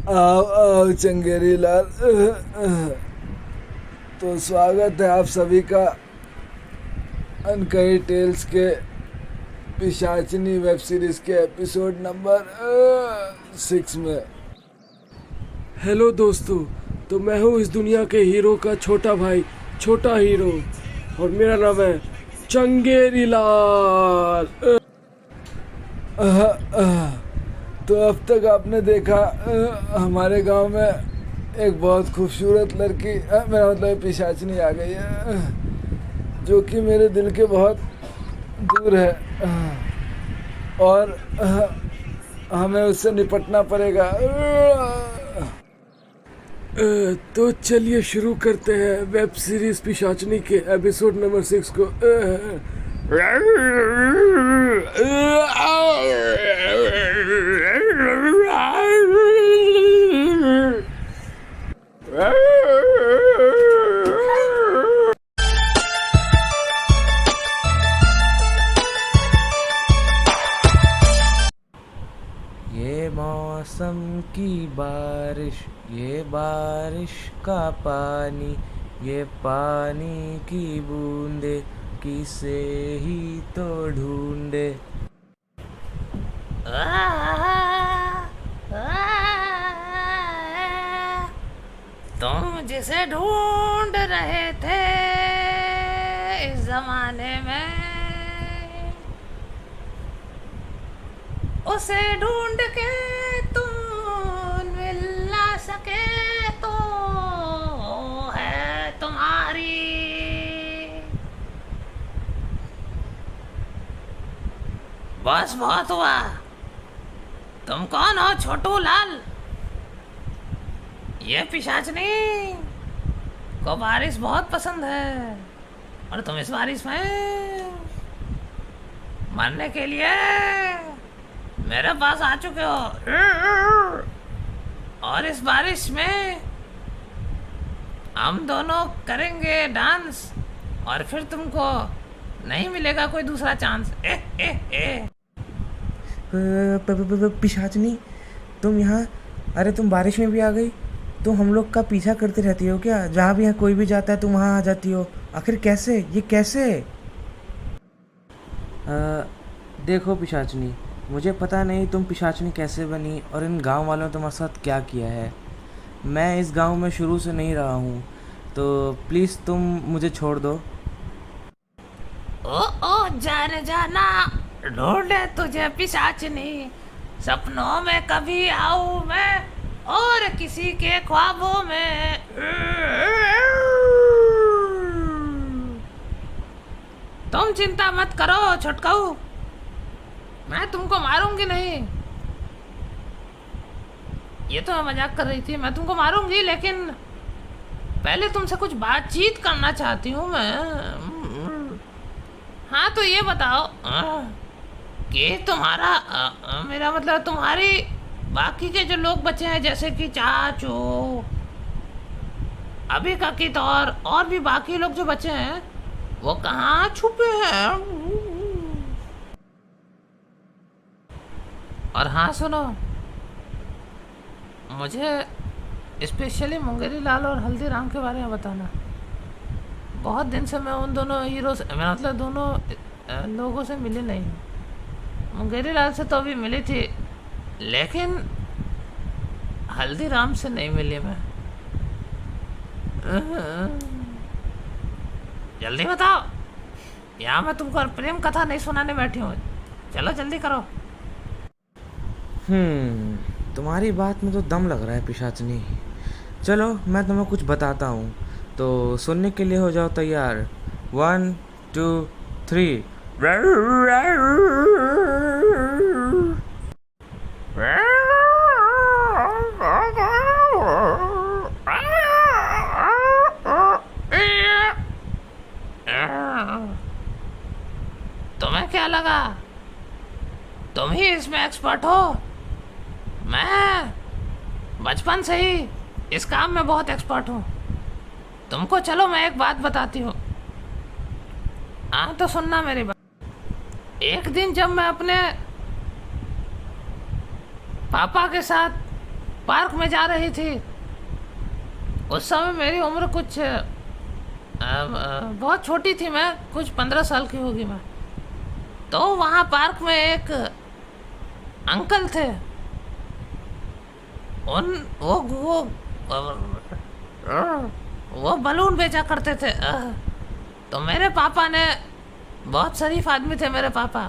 आओ आओ चंगेरी लाल। तो स्वागत है आप सभी का अनकही टेल्स के पिशाचिनी वेब सीरीज के एपिसोड नंबर 6 में। हेलो दोस्तों, तो मैं हूँ इस दुनिया के हीरो का छोटा भाई, छोटा हीरो, और मेरा नाम है चंगेरी लाल। तो अब तक आपने देखा हमारे गांव में एक बहुत खूबसूरत लड़की, मेरा मतलब पिशाचिनी आ गई है, जो कि मेरे दिल के बहुत दूर है और हमें उससे निपटना पड़ेगा। तो चलिए शुरू करते हैं वेब सीरीज पिशाचनी के एपिसोड नंबर 6 को। ये मौसम की बारिश, ये बारिश का पानी, ये पानी की बूंदे किसे ही तो ढूंढे। तुम जिसे ढूंढ रहे थे इस जमाने में, उसे ढूंढ के तुम मिल ना सके तो है तुम्हारी। बस बहुत हुआ। तुम कौन हो छोटू लाल? ये पिशाचनी को बारिश बहुत पसंद है और तुम इस बारिश में मरने के लिए मेरे पास आ चुके हो। और इस बारिश में हम दोनों करेंगे डांस और फिर तुमको नहीं मिलेगा कोई दूसरा चांस। पिशाचनी, तुम यहाँ, अरे तुम बारिश में भी आ गई। तुम हम लोग का पीछा करती रहती हो क्या? जहाँ भी यहाँ कोई भी जाता है तुम वहाँ आ जाती हो। आखिर कैसे, ये कैसे? देखो पिशाचनी, मुझे पता नहीं तुम पिशाचनी कैसे बनी और इन गांव वालों ने तुम्हारे साथ क्या किया है। मैं इस गांव में शुरू से नहीं रहा हूँ, तो प्लीज़ तुम मुझे छोड़ दो। ओ जाने जाना, ढूंढे तुझे पिशाचनी, सपनों में कभी आऊं मैं और किसी के ख्वाबों में। तुम चिंता मत करो छोटकाऊ, मैं तुमको मारूंगी नहीं। ये तो मैं मजाक कर रही थी, मैं तुमको मारूंगी, लेकिन पहले तुमसे कुछ बातचीत करना चाहती हूँ मैं। हाँ तो ये बताओ कि तुम्हारा, मेरा मतलब तुम्हारी बाकी के जो लोग बचे हैं, जैसे कि चाचू, अभी काकित और भी बाकी लोग जो बचे हैं, वो कहाँ छुपे हैं? और हाँ सुनो, मुझे स्पेशली मुंगेरी लाल और हल्दीराम के बारे में बताना। बहुत दिन से मैं उन दोनों हीरो से, मैं मतलब दोनों लोगों से मिली नहीं हूँ। मुंगेरी लाल से तो अभी मिली थी, लेकिन हल्दीराम से नहीं मिली मैं। जल्दी बताओ, यहाँ मैं तुमको प्रेम कथा नहीं सुनाने बैठी हूँ, चलो जल्दी करो। तुम्हारी बात में तो दम लग रहा है पिशाचनी। चलो मैं तुम्हें कुछ बताता हूँ, तो सुनने के लिए हो जाओ तैयार। 1 2 3। तुम्हें क्या लगा तुम ही इसमें एक्सपर्ट हो? मैं बचपन से ही इस काम में बहुत एक्सपर्ट हूँ। तुमको चलो मैं एक बात बताती हूँ, हाँ तो सुनना मेरी बात। एक दिन जब मैं अपने पापा के साथ पार्क में जा रही थी। उस समय मेरी उम्र कुछ बहुत छोटी थी, मैं कुछ 15 साल की होगी मैं। तो वहाँ पार्क में एक अंकल थे। वो बलून बेचा करते थे। तो मेरे पापा ने, बहुत शरीफ आदमी थे मेरे पापा,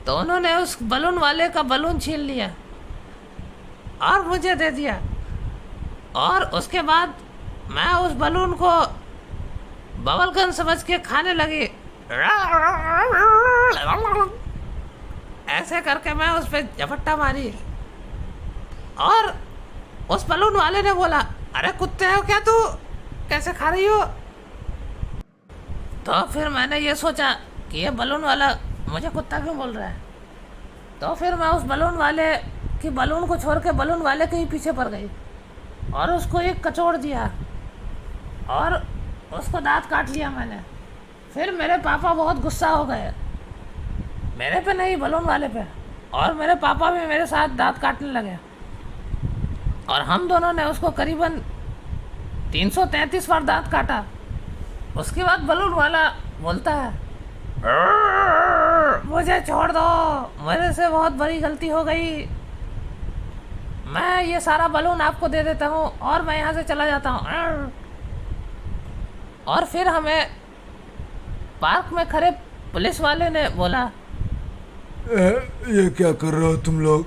तो उन्होंने उस बलून वाले का बलून छीन लिया और मुझे दे दिया। और उसके बाद मैं उस बलून को बबल गन समझ के खाने लगी। ऐसे करके मैं उस पर झपट्टा मारी और उस बलून वाले ने बोला, अरे कुत्ते हो क्या तू, कैसे खा रही हो? तो फिर मैंने ये सोचा कि ये बलून वाला मुझे कुत्ता क्यों बोल रहा है। तो फिर मैं उस बलून वाले की बलून को छोड़ के बलून वाले के ही पीछे पड़ गई और उसको एक कचोड़ दिया और उसको दांत काट लिया मैंने। फिर मेरे पापा बहुत गुस्सा हो गए, मेरे पे नहीं बलून वाले पे, और मेरे पापा भी मेरे साथ दांत काटने लगे और हम दोनों ने उसको करीबन 333 बार दांत काटा। उसके बाद बलून वाला बोलता है, मुझे छोड़ दो, मेरे से बहुत बड़ी गलती हो गई, मैं ये सारा बलून आपको दे देता हूँ और मैं यहाँ से चला जाता हूँ। और फिर हमें पार्क में खड़े पुलिस वाले ने बोला, ये क्या कर रहे हो तुम लोग?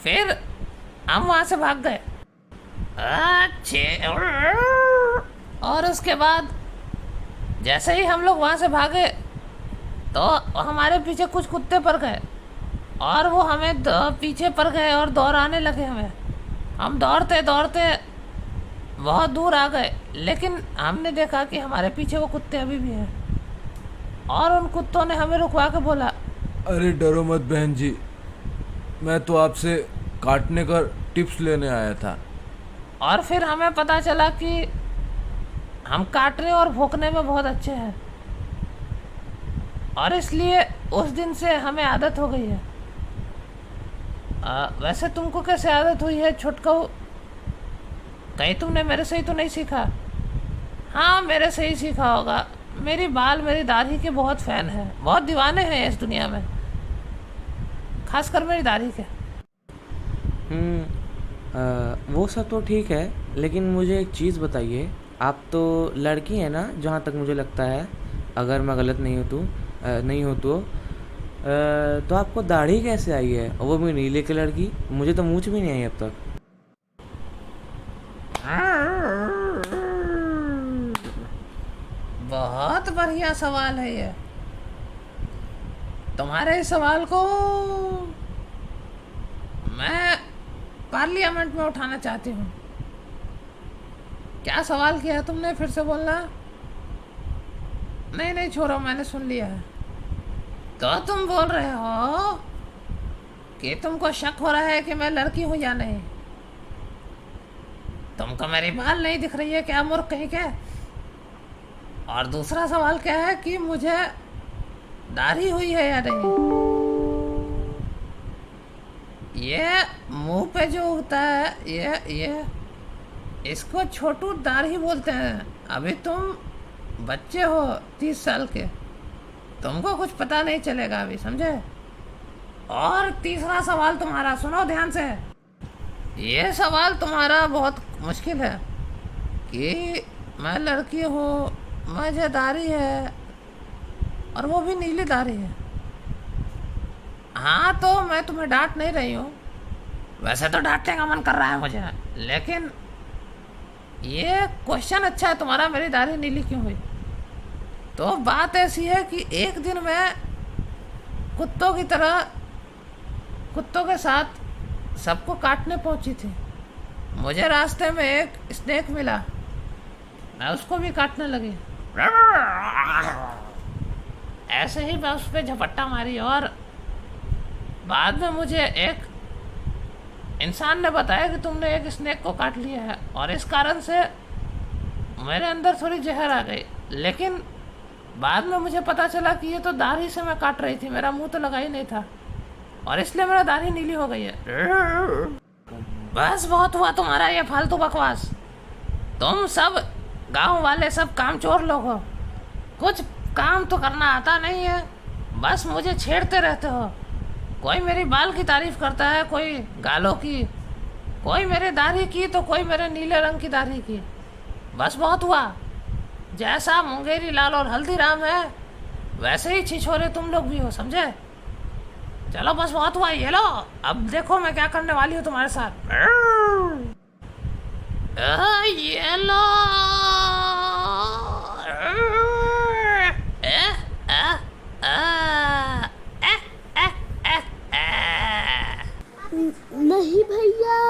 फिर हम वहाँ से भाग गए। अच्छे। और उसके बाद जैसे ही हम लोग वहाँ से भागे तो हमारे पीछे कुछ कुत्ते पड़ गए और वो हमें पीछे पड़ गए और दौड़ाने लगे हमें। हम दौड़ते दौड़ते बहुत दूर आ गए, लेकिन हमने देखा कि हमारे पीछे वो कुत्ते अभी भी हैं और उन कुत्तों ने हमें रुकवा के बोला, अरे डरो मत बहन जी, मैं तो आपसे काटने का टिप्स लेने आया था। और फिर हमें पता चला कि हम काटने और भौंकने में बहुत अच्छे हैं और इसलिए उस दिन से हमें आदत हो गई है। वैसे तुमको कैसे आदत हुई है छोटकाऊ? कहीं तुमने मेरे से ही तो नहीं सीखा? हाँ, मेरे से ही सीखा होगा। मेरी बाल मेरी दाढ़ी के बहुत फ़ैन हैं, बहुत दीवाने हैं इस दुनिया में, खासकर मेरी दाढ़ी के। वो सब तो ठीक है, लेकिन मुझे एक चीज़ बताइए, आप तो लड़की हैं ना, जहाँ तक मुझे लगता है, अगर मैं गलत नहीं हो तो आपको दाढ़ी कैसे आई है, और वो भी नीले कलर की? मुझे तो मूंछ भी नहीं आई अब तक। बहुत बढ़िया सवाल है ये। तुम्हारे इस सवाल को मैं पार्लियामेंट में उठाना चाहती हूँ। क्या सवाल किया है तुमने, फिर से बोलना। नहीं छोड़ो, मैंने सुन लिया है। तो तुम बोल रहे हो कि तुमको शक हो रहा है कि मैं लड़की हूँ या नहीं? तुमको मेरी बाल नहीं दिख रही है क्या, मूर्ख कहीं क्या? और दूसरा सवाल क्या है कि मुझे दाढ़ी हुई है या नहीं? ये मुंह पे जो उगता है, ये इसको छोटू दाढ़ी बोलते हैं। अभी तुम बच्चे हो 30 साल के, तुमको कुछ पता नहीं चलेगा अभी, समझे? और तीसरा सवाल तुम्हारा, सुनो ध्यान से। ये सवाल तुम्हारा बहुत मुश्किल है कि मैं लड़की हूँ, मुझे दाढ़ी है और वो भी नीली दाढ़ी है। हाँ, तो मैं तुम्हें डांट नहीं रही हूँ, वैसे तो डांटने का मन कर रहा है मुझे, लेकिन ये क्वेश्चन अच्छा है तुम्हारा, मेरी दाढ़ी नीली क्यों हुई? तो बात ऐसी है कि एक दिन मैं कुत्तों की तरह कुत्तों के साथ सबको काटने पहुंची थी। मुझे रास्ते में एक स्नेक मिला, मैं उसको भी काटने लगी। ऐसे ही मैं उस पर झपट्टा मारी और बाद में मुझे एक इंसान ने बताया कि तुमने एक स्नेक को काट लिया है, और इस कारण से मेरे अंदर थोड़ी जहर आ गई। लेकिन बाद में मुझे पता चला कि ये तो दाढ़ी से मैं काट रही थी, मेरा मुंह तो लगा ही नहीं था। और इसलिए मेरा दाढ़ी नीली हो गई है। बस बहुत हुआ तुम्हारा ये फालतू बकवास। तुम सब गांव वाले सब कामचोर लोग हो, कुछ काम तो करना आता नहीं है, बस मुझे छेड़ते रहते हो। कोई मेरी बाल की तारीफ करता है, कोई गालों की, कोई मेरे दाढ़ी की, तो कोई मेरे नीले रंग की दाढ़ी की। बस बहुत हुआ। जैसा मुंगेरी लाल और हल्दीराम है वैसे ही छिछोरे तुम लोग भी हो, समझे? चलो बस बहुत हुआ, ये लो अब देखो मैं क्या करने वाली हूँ तुम्हारे साथ। ये लो। नहीं भैया।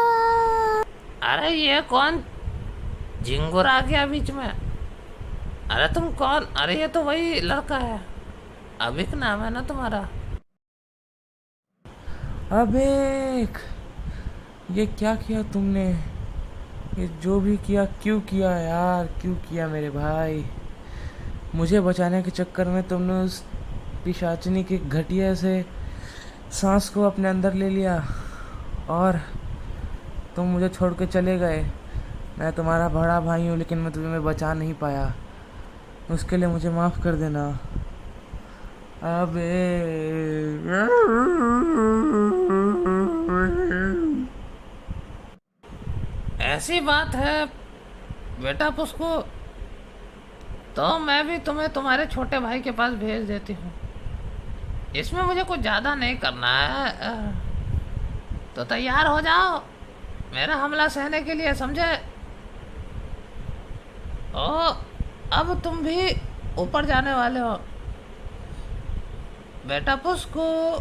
अरे ये कौन झिंगुर आ गया बीच में? अरे तुम कौन? अरे ये तो वही लड़का है, अभिक नाम है ना तुम्हारा? अबे ये क्या किया तुमने? ये जो भी किया क्यों किया यार, क्यों किया मेरे भाई? मुझे बचाने के चक्कर में तुमने उस पिशाचिनी के घटिया से सांस को अपने अंदर ले लिया और तुम मुझे छोड़ के चले गए। मैं तुम्हारा बड़ा भाई हूँ लेकिन मैं तुम्हें बचा नहीं पाया, उसके लिए मुझे माफ़ कर देना। अबे ऐसी बात है बेटा पुस्को, तो मैं भी तुम्हें तुम्हारे छोटे भाई के पास भेज देती हूँ। इसमें मुझे कुछ ज़्यादा नहीं करना है, तो तैयार हो जाओ मेरा हमला सहने के लिए, समझे? ओ अब तुम भी ऊपर जाने वाले हो बेटा पुस्को।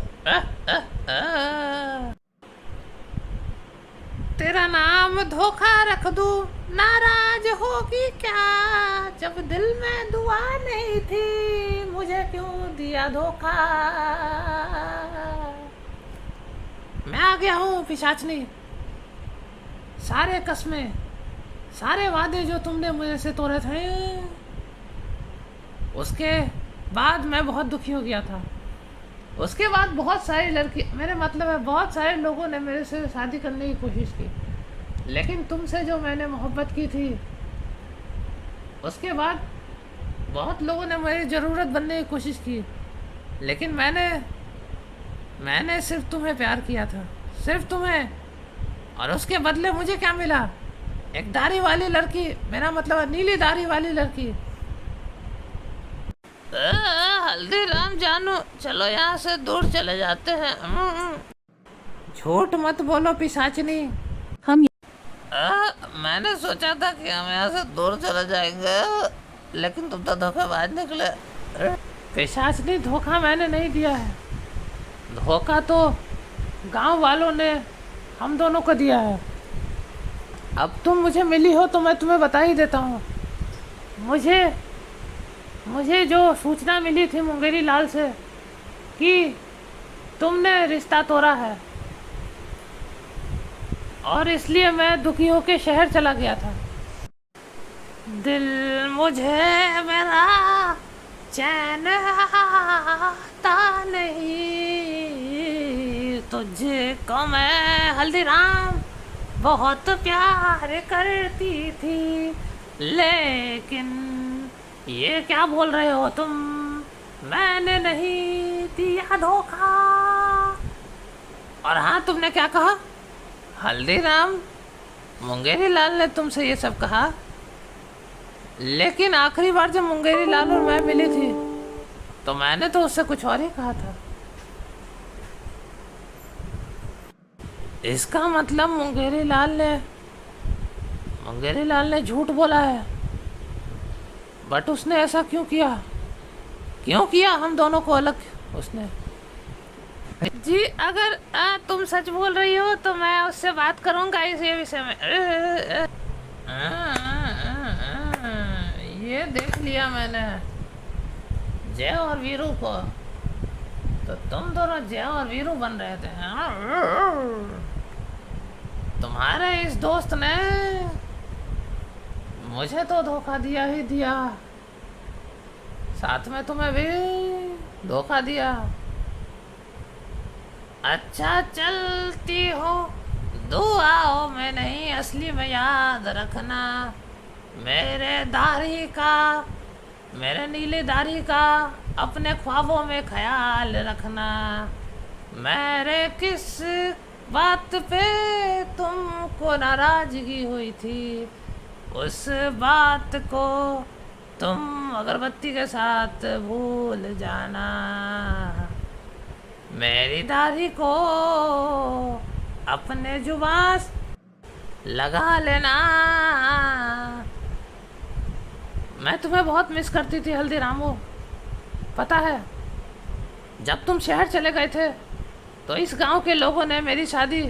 तेरा नाम धोखा रख दूं, नाराज होगी क्या? जब दिल में दुआ नहीं थी मुझे क्यों दिया धोखा? मैं आ गया हूँ पिशाचनी। सारे कस्में, सारे वादे जो तुमने मुझे से तोड़े थे, उसके बाद मैं बहुत दुखी हो गया था। उसके बाद बहुत सारी लड़की, मेरे मतलब है बहुत सारे लोगों ने मेरे से शादी करने की कोशिश की, लेकिन तुमसे जो मैंने मोहब्बत की थी, उसके बाद बहुत लोगों ने मेरी ज़रूरत बनने की कोशिश की, लेकिन मैंने सिर्फ तुम्हें प्यार किया था, सिर्फ तुम्हें। और उसके बदले मुझे क्या मिला? एक दाढ़ी वाली लड़की, मेरा मतलब है नीली दाढ़ी वाली लड़की। हल्दीराम जानू, चलो यहाँ से दूर चले जाते हैं। झूठ मत बोलो पिशाचनी। हम मैंने सोचा था कि हम यहाँ से दूर चले जाएंगे, लेकिन तुम तो धोखेबाज निकले। पिशाचनी, धोखा मैंने नहीं दिया है, धोखा तो गांव वालों ने हम दोनों को दिया है। अब तुम मुझे मिली हो तो मैं तुम्हें बता ही देता हूँ। मुझे जो सूचना मिली थी मुंगेरी लाल से कि तुमने रिश्ता तोड़ा है, और इसलिए मैं दुखी होकर शहर चला गया था। दिल मुझे मेरा चैन आता नहीं, तुझको मैं हल्दीराम बहुत प्यार करती थी, लेकिन ये क्या बोल रहे हो तुम? मैंने नहीं दिया धोखा। और हाँ, तुमने क्या कहा? हल्दीराम, मुंगेरी लाल ने तुमसे ये सब कहा, लेकिन आखिरी बार जब मुंगेरी लाल और मैं मिली थी तो मैंने तो उससे कुछ और ही कहा था। इसका मतलब मुंगेरी लाल ने झूठ बोला है। बट उसने ऐसा क्यों किया हम दोनों को अलग उसने? जी, अगर तुम सच बोल रही हो तो मैं उससे बात करूंगा इस विषय में। ये देख लिया मैंने जय और वीरू को, तो तुम दोनों जय और वीरू बन रहे थे। तुम्हारे इस दोस्त ने मुझे तो धोखा दिया ही दिया, साथ में तुम्हें भी धोखा दिया। अच्छा चलती हो, दुआओं में नहीं असली में याद रखना। मेरे दाढ़ी का, मेरे नीली दाढ़ी का अपने ख्वाबों में ख्याल रखना। मेरे किस बात पे तुमको नाराजगी हुई थी, उस बात को तुम अगरबत्ती के साथ भूल जाना। मेरी दाढ़ी को अपने जुबान लगा लेना। मैं तुम्हें बहुत मिस करती थी हल्दीरामू। पता है, जब तुम शहर चले गए थे तो इस गांव के लोगों ने मेरी शादी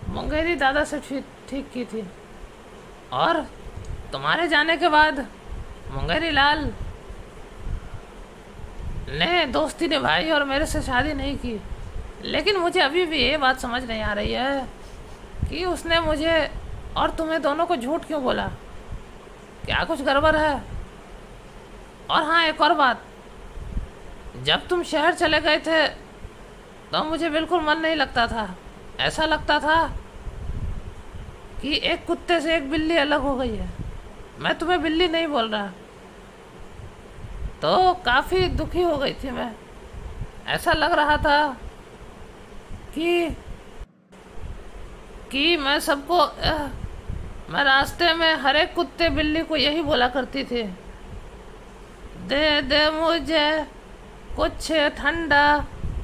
मुंगेरी दादा से ठीक की थी, और तुम्हारे जाने के बाद मुंगेरी लाल ने दोस्ती निभाई और मेरे से शादी नहीं की। लेकिन मुझे अभी भी ये बात समझ नहीं आ रही है कि उसने मुझे और तुम्हें दोनों को झूठ क्यों बोला। क्या कुछ गड़बड़ है? और हाँ, एक और बात, जब तुम शहर चले गए थे तो मुझे बिल्कुल मन नहीं लगता था। ऐसा लगता था कि एक कुत्ते से एक बिल्ली अलग हो गई है। मैं तुम्हें बिल्ली नहीं बोल रहा। तो काफ़ी दुखी हो गई थी मैं। ऐसा लग रहा था कि मैं सबको, मैं रास्ते में हर एक कुत्ते बिल्ली को यही बोला करती थी, दे दे मुझे कुछ ठंडा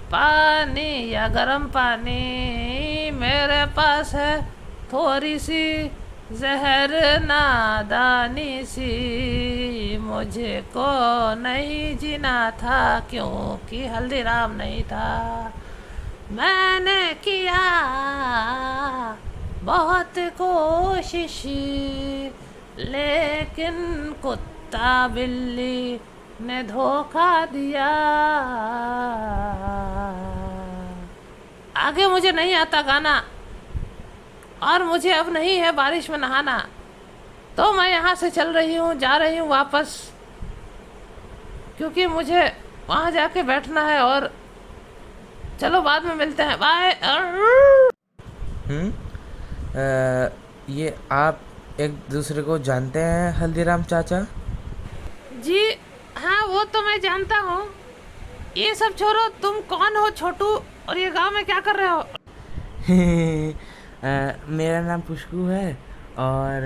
पानी या गर्म पानी, मेरे पास है थोड़ी सी जहर नादानी सी, मुझे को नहीं जीना था क्योंकि हल्दीराम नहीं था। मैंने किया बहुत कोशिश, लेकिन कुत्ता बिल्ली ने धोखा दिया। आगे मुझे नहीं आता गाना, और मुझे अब नहीं है बारिश में नहाना, तो मैं यहाँ से चल रही हूँ, जा रही हूँ वापस, क्योंकि मुझे वहाँ जाके बैठना है। और चलो बाद में मिलते हैं, बाय। ये आप एक दूसरे को जानते हैं हल्दीराम चाचा? जी हाँ, वो तो मैं जानता हूँ। ये सब छोड़ो, तुम कौन हो छोटू, और ये गांव में क्या कर रहे हो? मेरा नाम पुष्कू है, और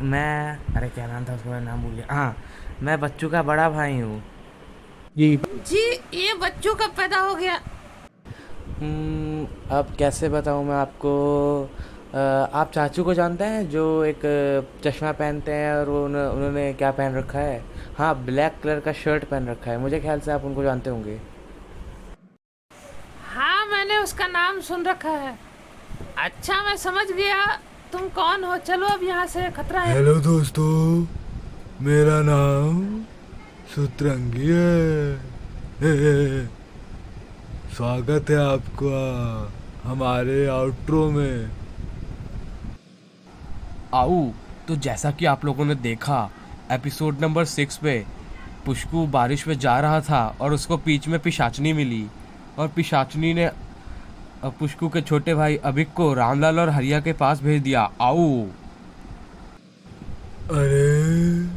मैं, अरे क्या नाम था उसका, मैं नाम भूल गया। हाँ, मैं बच्चू का बड़ा भाई हूँ। जी ये बच्चू कब पैदा हो गया? अब कैसे बताऊँ मैं आपको। आप चाचू को जानते हैं जो एक चश्मा पहनते हैं, और वो उन्होंने क्या पहन रखा है? हाँ, ब्लैक कलर का शर्ट पहन रखा है। मुझे ख्याल से आप उनको जानते होंगे। हाँ, मैंने उसका नाम सुन रखा है। अच्छा, मैं समझ गया तुम कौन हो। चलो अब यहाँ से, खतरा है। हेलो दोस्तों, मेरा नाम सुतरंगी है। स्वागत है आपका हमारे आउट्रो में। आओ, तो जैसा कि आप लोगों ने देखा एपिसोड नंबर 6 पे, पुष्कू बारिश में जा रहा था और उसको बीच में पिशाचनी मिली, और पिशाचनी ने पुष्कू के छोटे भाई अभिक को रामलाल और हरिया के पास भेज दिया। आओ। अरे,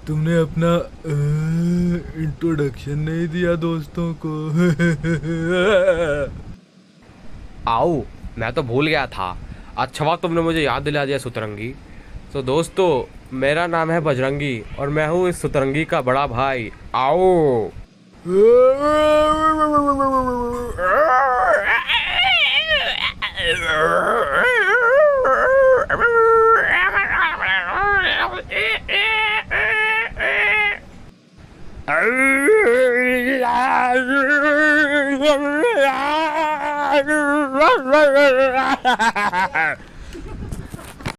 तुमने अपना इंट्रोडक्शन नहीं दिया दोस्तों को। आओ, मैं तो भूल गया था। अच्छा हुआ तुमने मुझे याद दिला दिया सुतरंगी। तो दोस्तों, मेरा नाम है बजरंगी और मैं हूँ इस सुतरंगी का बड़ा भाई। आओ।